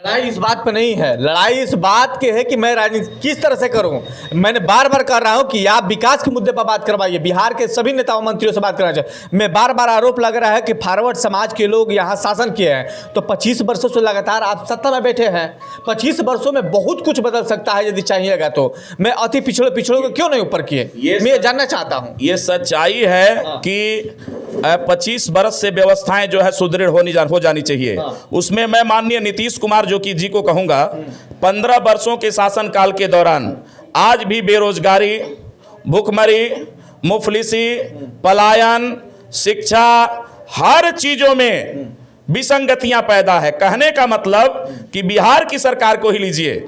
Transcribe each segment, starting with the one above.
लड़ाई इस बात पे नहीं है, लड़ाई इस बात की है कि मैं राजनीति किस तरह से करूं। मैंने बार बार कह रहा हूं कि आप विकास के मुद्दे पर बात करवाइए, बिहार के सभी नेताओं मंत्रियों से बात करना चाहिए। मैं बार बार आरोप लग रहा है कि फॉरवर्ड समाज के लोग यहां शासन किए हैं, तो 25 वर्षों से लगातार आप सत्ता में बैठे हैं। 25 वर्षों में बहुत कुछ बदल सकता है यदि चाहिएगा तो। मैं अति पिछड़ों को क्यों नहीं ऊपर किए, मैं ये जानना चाहता हूँ। ये सच्चाई है कि 25 वर्ष से व्यवस्थाएं जो है सुदृढ़ हो जानी चाहिए। उसमें मैं माननीय नीतीश कुमार जो कि जी को कहूंगा, 15 वर्षों के शासनकाल के दौरान आज भी बेरोजगारी, भूखमरी, मुफलिसी, पलायन, शिक्षा, हर चीजों में विसंगतियां पैदा है। कहने का मतलब कि बिहार की सरकार को ही लीजिए,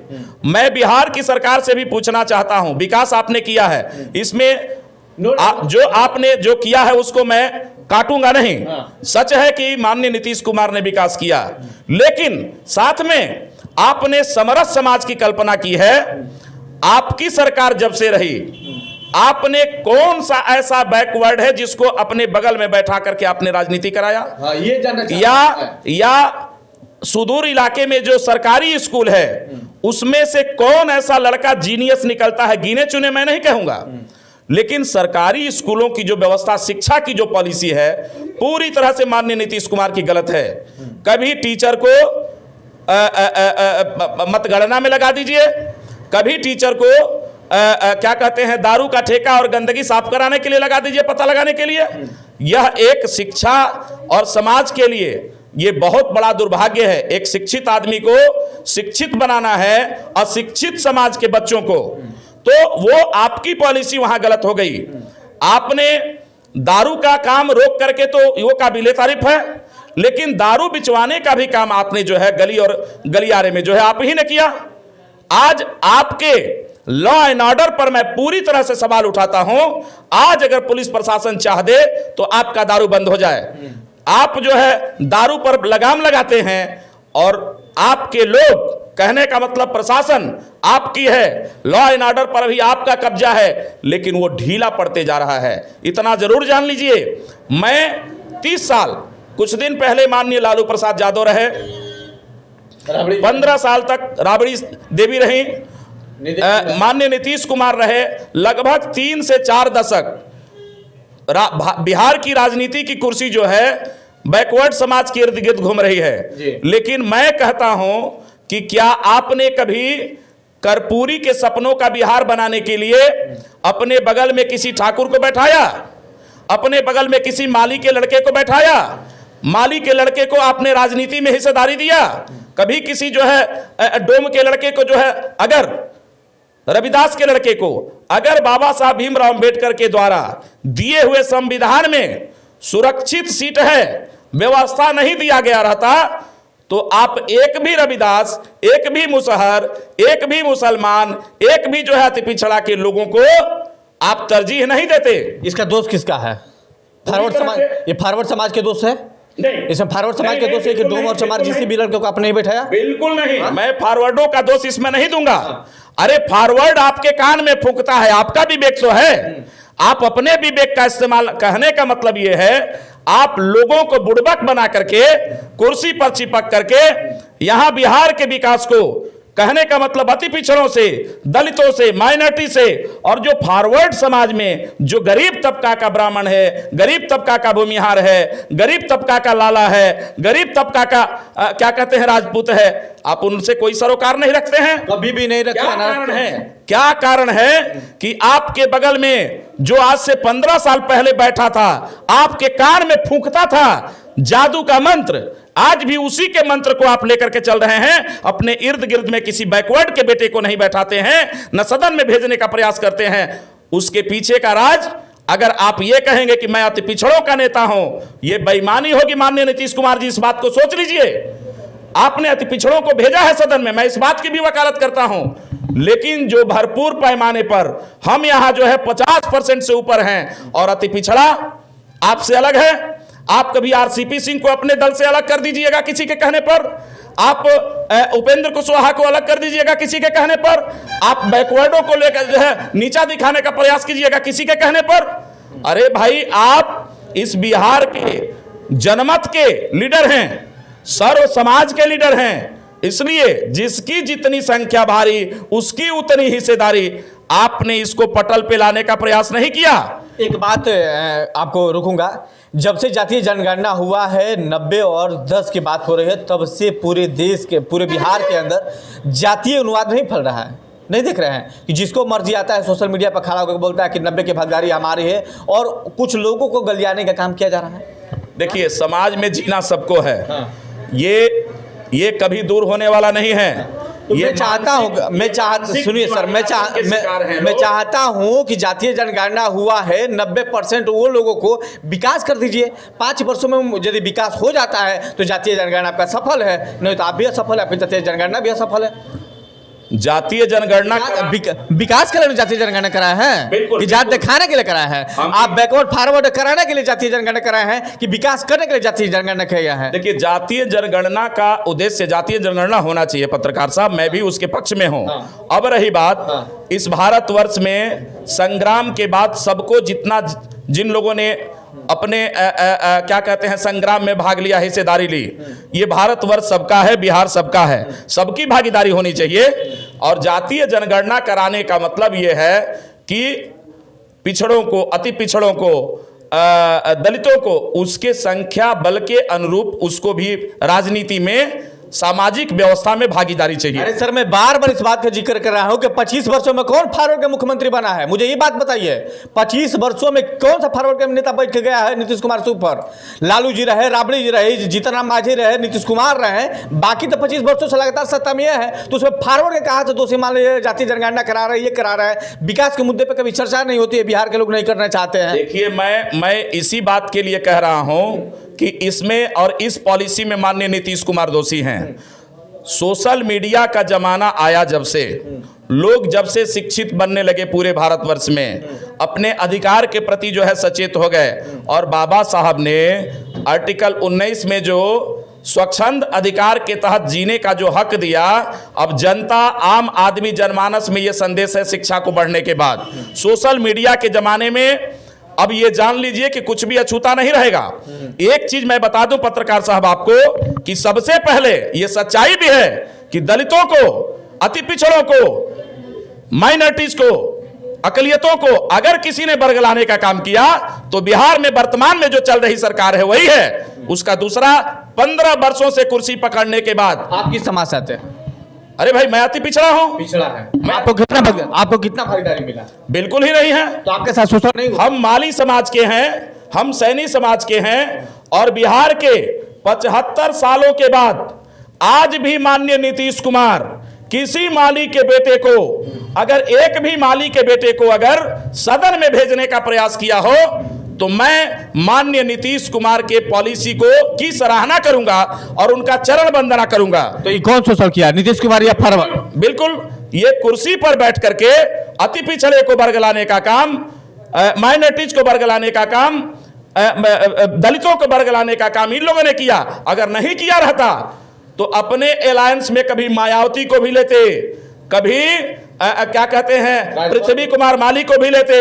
मैं बिहार की सरकार से भी पूछना चाहता हूं, विकास आपने किया है, इसमें जो आपने जो किया है उसको मैं काटूंगा नहीं। सच है कि माननीय नीतीश कुमार ने विकास किया, लेकिन साथ में आपने समरस समाज की कल्पना की है। आपकी सरकार जब से रही, आपने कौन सा ऐसा बैकवर्ड है जिसको अपने बगल में बैठा करके आपने राजनीति कराया? ये जानना या सुदूर इलाके में जो सरकारी स्कूल है उसमें से कौन ऐसा लड़का जीनियस निकलता है? गिने चुने मैं नहीं कहूंगा, लेकिन सरकारी स्कूलों की जो व्यवस्था, शिक्षा की जो पॉलिसी है, पूरी तरह से माननीय नीतीश कुमार की गलत है। कभी टीचर को मतगणना में लगा दीजिए, कभी टीचर को क्या कहते हैं, दारू का ठेका और गंदगी साफ कराने के लिए लगा दीजिए, पता लगाने के लिए। यह एक शिक्षा और समाज के लिए ये बहुत बड़ा दुर्भाग्य है। एक शिक्षित आदमी को शिक्षित बनाना है, अशिक्षित समाज के बच्चों को, तो वो आपकी पॉलिसी वहां गलत हो गई। आपने दारू का काम रोक करके तो वो काबिले तारीफ है, लेकिन दारू बिचवाने का भी काम आपने जो है गली और गलियारे में जो है आप ही ने किया। आज आपके लॉ एंड ऑर्डर पर मैं पूरी तरह से सवाल उठाता हूं। आज अगर पुलिस प्रशासन चाह दे तो आपका दारू बंद हो जाए। आप जो है दारू पर लगाम लगाते हैं और आपके लोग, कहने का मतलब प्रशासन आपकी है, लॉ एंड ऑर्डर पर भी आपका कब्जा है, लेकिन वो ढीला पड़ते जा रहा है। इतना जरूर जान लीजिए, मैं 30 साल, कुछ दिन पहले माननीय लालू प्रसाद यादव रहे, 15 साल तक राबड़ी देवी रही, माननीय नीतीश कुमार रहे, लगभग 3 से 4 दशक बिहार की राजनीति की कुर्सी जो है बैकवर्ड समाज के इर्द गिर्द घूम रही है। लेकिन मैं कहता हूं कि क्या आपने कभी कर्पूरी के सपनों का बिहार बनाने के लिए अपने बगल में किसी ठाकुर को बैठाया? अपने बगल में किसी माली के लड़के को बैठाया? माली के लड़के को आपने राजनीति में हिस्सेदारी दिया? कभी किसी जो है डोम के लड़के को जो है, अगर रविदास के लड़के को अगर बाबा साहब भीमराव अंबेडकर के द्वारा दिए हुए संविधान में सुरक्षित सीट है, व्यवस्था नहीं दिया गया रहता, तो आप एक भी रविदास, एक भी मुसहर, एक भी मुसलमान, एक भी जो है अति पिछड़ा के लोगों को आप तरजीह नहीं देते। इसका दोष किसका है? फॉरवर्ड समाज, ये फॉरवर्ड समाज के दोष है? नहीं, इसमें फॉरवर्ड समाज के दोष है कि डोम और चमार जिस भी लड़के को आपने नहीं बैठाया? बिल्कुल नहीं, मैं फॉरवर्डों का दोष इसमें नहीं दूंगा। अरे फॉरवर्ड आपके कान में फूंकता है, आपका विवेक तो है, आप अपने विवेक का इस्तेमाल, कहने का मतलब यह है आप लोगों को बुड़बक बना करके कुर्सी पर चिपक करके यहां बिहार के विकास को, कहने का मतलब अति पिछड़ों से, दलितों से, माइनॉरिटी से, और जो फॉरवर्ड समाज में जो गरीब तबका का ब्राह्मण है, गरीब तबका का भूमिहार है, गरीब तबका का लाला है, गरीब तबका का क्या कहते हैं, राजपूत है, आप उनसे कोई सरोकार नहीं रखते हैं? कभी भी नहीं रखते। क्या कारण है? क्या कारण है कि आपके बगल में जो आज से 15 साल पहले बैठा था, आपके कान में फूंकता था जादू का मंत्र, आज भी उसी के मंत्र को आप लेकर के चल रहे हैं। अपने इर्द गिर्द में किसी बैकवर्ड के बेटे को नहीं बैठाते हैं, न सदन में भेजने का प्रयास करते हैं। उसके पीछे का राज, अगर आप ये कहेंगे कि मैं अति पिछड़ों का नेता हूं, ये बेईमानी होगी। माननीय नीतीश कुमार जी, इस बात को सोच लीजिए। आपने अति पिछड़ों को भेजा है सदन में, मैं इस बात की भी वकालत करता हूं, लेकिन जो भरपूर पैमाने पर हम यहां जो है 50% से ऊपर हैं, और अति पिछड़ा आपसे अलग है। आप कभी आरसीपी सिंह को अपने दल से अलग कर दीजिएगा किसी के कहने पर, आप उपेंद्र कुशवाहा को अलग कर दीजिएगा किसी के कहने पर, आप बैकवर्डों को लेकर जो है नीचा दिखाने का प्रयास कीजिएगा किसी के कहने पर। अरे भाई, आप इस बिहार के जनमत के लीडर हैं, सर्व समाज के लीडर हैं, इसलिए जिसकी जितनी संख्या भारी उसकी उतनी हिस्सेदारी। आपने इसको पटल पे लाने का प्रयास नहीं किया। एक बात आपको रुकूंगा, जब से जातीय जनगणना हुआ है 90 और 10 की बात हो रही है, तब से पूरे देश के, पूरे बिहार के अंदर जातीय अनुवाद नहीं फैल रहा है। नहीं देख रहे हैं कि जिसको मर्जी आता है सोशल मीडिया पर खड़ा होकर बोलता है कि 90 की भागीदारी हमारी है, और कुछ लोगों को गलियाने का काम किया जा रहा है। देखिए, समाज में जीना सबको है। हाँ। ये कभी दूर होने वाला नहीं है। तो मैं चाहता हूँ, सुनिए सर, मैं चाहता हूँ कि जातीय जनगणना हुआ है, 90% वो लोगों को विकास कर दीजिए। 5 वर्षों में यदि विकास हो जाता है तो जातीय जनगणना आपका सफल है, नहीं तो आप भी असफल है, फिर जातीय जनगणना भी असफल है। जातीय जनगणना विकास के लिए जातीय जनगणना कराया है, बिल्कुल, कि जात दिखाने के लिए कराया है। आप बैकवर्ड फॉरवर्ड कराने के लिए जातीय जनगणना कराया है कि विकास करने के लिए जातीय जनगणना किया है? देखिए, जातीय जनगणना का उद्देश्य, जातीय जनगणना होना चाहिए पत्रकार साहब, मैं भी उसके पक्ष में हूं। हाँ। अब रही बात, हाँ। इस भारतवर्ष में संग्राम के बाद सबको जिन लोगों ने अपने क्या कहते हैं संग्राम में भाग लिया, हिस्सेदारी ली, ये भारतवर्ष सबका है, बिहार सबका है, सबकी भागीदारी होनी चाहिए। और जातीय जनगणना कराने का मतलब ये है कि पिछड़ों को, अति पिछड़ों को, दलितों को उसके संख्या बल के अनुरूप उसको भी राजनीति में, सामाजिक व्यवस्था में भागीदारी चाहिए। अरे सर, मैं बार बार इस बात का जिक्र कर रहा हूं कि 25 वर्षों में कौन फॉरवर्ड का मुख्यमंत्री बना है? मुझे ये बात बताइए, 25 वर्षों में कौन सा फॉरवर्ड का नेता बैठ के गया है नीतीश कुमार से ऊपर? लालू जी रहे, राबड़ी जी रहे, जीतन राम मांझी रहे, नीतीश कुमार रहे, बाकी तो 25 वर्षों से लगातार सत्ता में है। तो उसमें फॉरवर्ड के कहा से दोषी मान लीजिए, जातीय जनगणना करा रहे, ये करा रहा है, विकास के मुद्दे पर कभी चर्चा नहीं होती है, बिहार के लोग नहीं करना चाहते हैं। देखिए, मैं इसी बात के लिए कह रहा हूं कि इसमें और इस पॉलिसी में माननीय नीतीश कुमार दोषी हैं। सोशल मीडिया का जमाना आया जब से, लोग जब से शिक्षित बनने लगे पूरे भारतवर्ष में, अपने अधिकार के प्रति जो है सचेत हो गए, और बाबा साहब ने आर्टिकल 19 में जो स्वच्छंद अधिकार के तहत जीने का जो हक दिया, अब जनता, आम आदमी, जनमानस में ये संदेश है शिक्षा को बढ़ने के बाद। सोशल मीडिया के जमाने में अब ये जान लीजिए कि कुछ भी अछूता नहीं रहेगा। एक चीज मैं बता दूं पत्रकार साहब आपको, कि सबसे पहले ये सच्चाई भी है कि दलितों को, अति पिछड़ों को, माइनॉरिटीज को, अकलियतों को अगर किसी ने बरगलाने का काम किया तो बिहार में वर्तमान में जो चल रही सरकार है वही है। उसका दूसरा, 15 वर्षों से कुर्सी पकड़ने के बाद आप किस समाज से आते हैं? अरे भाई, मैं अति पिछड़ा हूं। पिछड़ा है। आपको कितना भागीदारी मिला? बिल्कुल ही नहीं है। तो आपके साथ शोषण नहीं हुआ? हम माली समाज के हैं, हम सैनी समाज के हैं, और बिहार के 75 सालों के बाद आज भी माननीय नीतीश कुमार किसी माली के बेटे को, अगर एक भी माली के बेटे को अगर सदन में भेजने का प्रयास किया हो तो मैं माननीय नीतीश कुमार के पॉलिसी की सराहना करूंगा और उनका चरण वंदना करूंगा। तो ये कौन शोषण किया, नीतीश कुमार या फॉरवर्ड? बिल्कुल, ये कुर्सी पर बैठ करके अति पिछड़े को बरगलाने का काम, माइनॉरिटीज को बरगलाने का काम, दलितों को बरगलाने का काम इन लोगों ने किया। अगर नहीं किया रहता तो अपने अलायंस में कभी मायावती को भी लेते, कभी क्या कहते हैं पृथ्वी कुमार माली को भी लेते,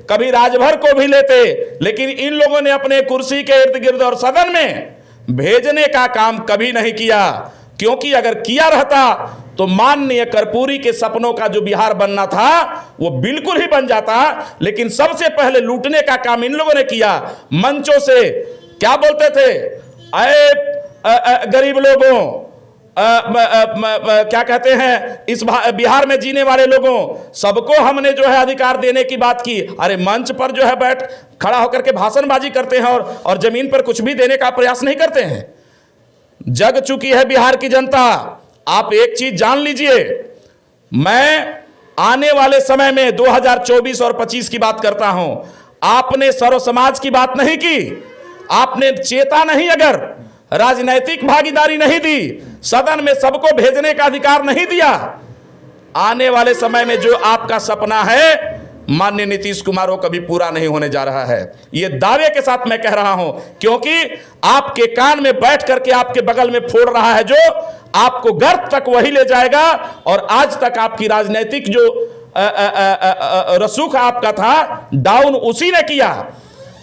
कभी राजभर को भी लेते, लेकिन इन लोगों ने अपने कुर्सी के इर्द गिर्द और सदन में भेजने का काम कभी नहीं किया। क्योंकि अगर किया रहता तो माननीय कर्पूरी के सपनों का जो बिहार बनना था वो बिल्कुल ही बन जाता। लेकिन सबसे पहले लूटने का काम इन लोगों ने किया। मंचों से क्या बोलते थे, अरे गरीब लोगों, क्या कहते हैं, इस बिहार में जीने वाले लोगों, सबको हमने जो है अधिकार देने की बात की। अरे मंच पर जो है बैठ खड़ा होकर के भाषणबाजी करते हैं और जमीन पर कुछ भी देने का प्रयास नहीं करते हैं। जग चुकी है बिहार की जनता। आप एक चीज जान लीजिए, मैं आने वाले समय में 2024 और 25 की बात करता हूं। आपने सर्व समाज की बात नहीं की, आपने चेता नहीं, अगर राजनैतिक भागीदारी नहीं दी, सदन में सबको भेजने का अधिकार नहीं दिया, आने वाले समय में जो आपका सपना है माननीय नीतीश कुमार को कभी पूरा नहीं होने जा रहा है। ये दावे के साथ मैं कह रहा हूं, क्योंकि आपके कान में बैठ करके आपके बगल में फोड़ रहा है जो आपको गर्त तक वही ले जाएगा। और आज तक आपकी राजनीतिक जो रसूख आपका था, डाउन उसी ने किया।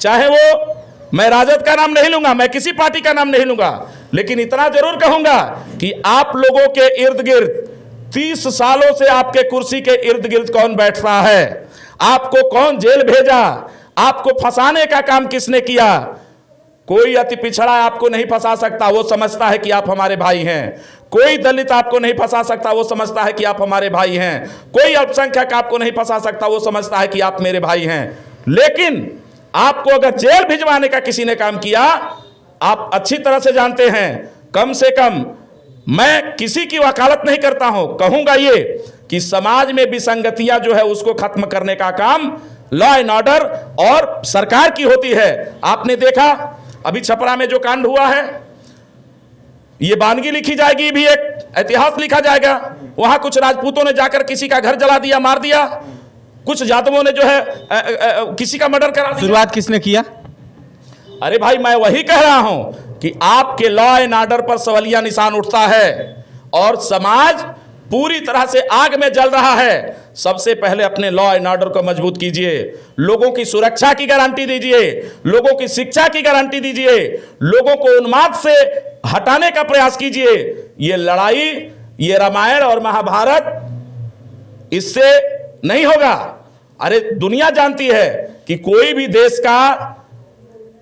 चाहे वो, मैं राजद का नाम नहीं लूंगा, मैं किसी पार्टी का नाम नहीं लूंगा, लेकिन इतना जरूर कहूंगा कि आप लोगों के इर्द गिर्द 30 सालों से आपके कुर्सी के इर्द गिर्द कौन बैठता है, आपको कौन जेल भेजा, आपको फंसाने का काम किसने किया। कोई अति पिछड़ा आपको नहीं फंसा सकता, वो समझता है कि आप हमारे भाई हैं। कोई दलित आपको नहीं फंसा सकता, वो समझता है कि आप हमारे भाई हैं। कोई अल्पसंख्यक आपको नहीं फंसा सकता, वो समझता है कि आप मेरे भाई हैं। लेकिन आपको अगर जेल भिजवाने का किसी ने काम किया, आप अच्छी तरह से जानते हैं। कम से कम मैं किसी की वकालत नहीं करता हूं, कहूंगा ये कि समाज में विसंगतियां जो है उसको खत्म करने का काम लॉ एंड ऑर्डर और सरकार की होती है। आपने देखा अभी छपरा में जो कांड हुआ है, ये वानगी लिखी जाएगी, भी एक इतिहास लिखा जाएगा। वहां कुछ राजपूतों ने जाकर किसी का घर जला दिया, मार दिया। कुछ जादवों ने जो है किसी का मर्डर करा दिया। शुरुआत किसने किया? अरे भाई, मैं वही कह रहा हूं कि आपके लॉ एंड ऑर्डर पर सवालिया निशान उठता है और समाज पूरी तरह से आग में जल रहा है। सबसे पहले अपने लॉ एंड ऑर्डर को मजबूत कीजिए, लोगों की सुरक्षा की गारंटी दीजिए, लोगों की शिक्षा की गारंटी दीजिए, लोगों को उन्माद से हटाने का प्रयास कीजिए। ये लड़ाई, ये रामायण और महाभारत इससे नहीं होगा। अरे दुनिया जानती है कि कोई भी देश का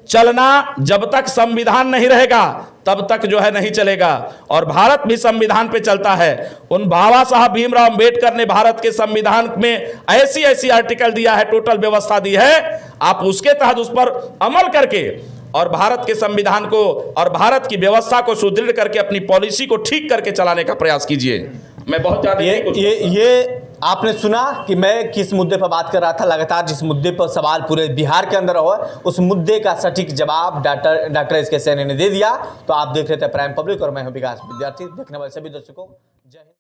चलना जब तक संविधान नहीं रहेगा तब तक जो है नहीं चलेगा, और भारत भी संविधान पे चलता है। उन बाबा साहब भीमराव अंबेडकर ने भारत के संविधान में ऐसी ऐसी आर्टिकल दिया है, टोटल व्यवस्था दी है, आप उसके तहत उस पर अमल करके और भारत के संविधान को और भारत की व्यवस्था को सुदृढ़ करके अपनी पॉलिसी को ठीक करके चलाने का प्रयास कीजिए। मैं बहुत ज्यादा ये आपने सुना कि मैं किस मुद्दे पर बात कर रहा था। लगातार जिस मुद्दे पर सवाल पूरे बिहार के अंदर हुआ, उस मुद्दे का सटीक जवाब डॉक्टर एस के सैनी ने दे दिया। तो आप देख रहे थे प्राइम पब्लिक और मैं हूं विकास विद्यार्थी। देखने वाले सभी दर्शकों जय हिंद।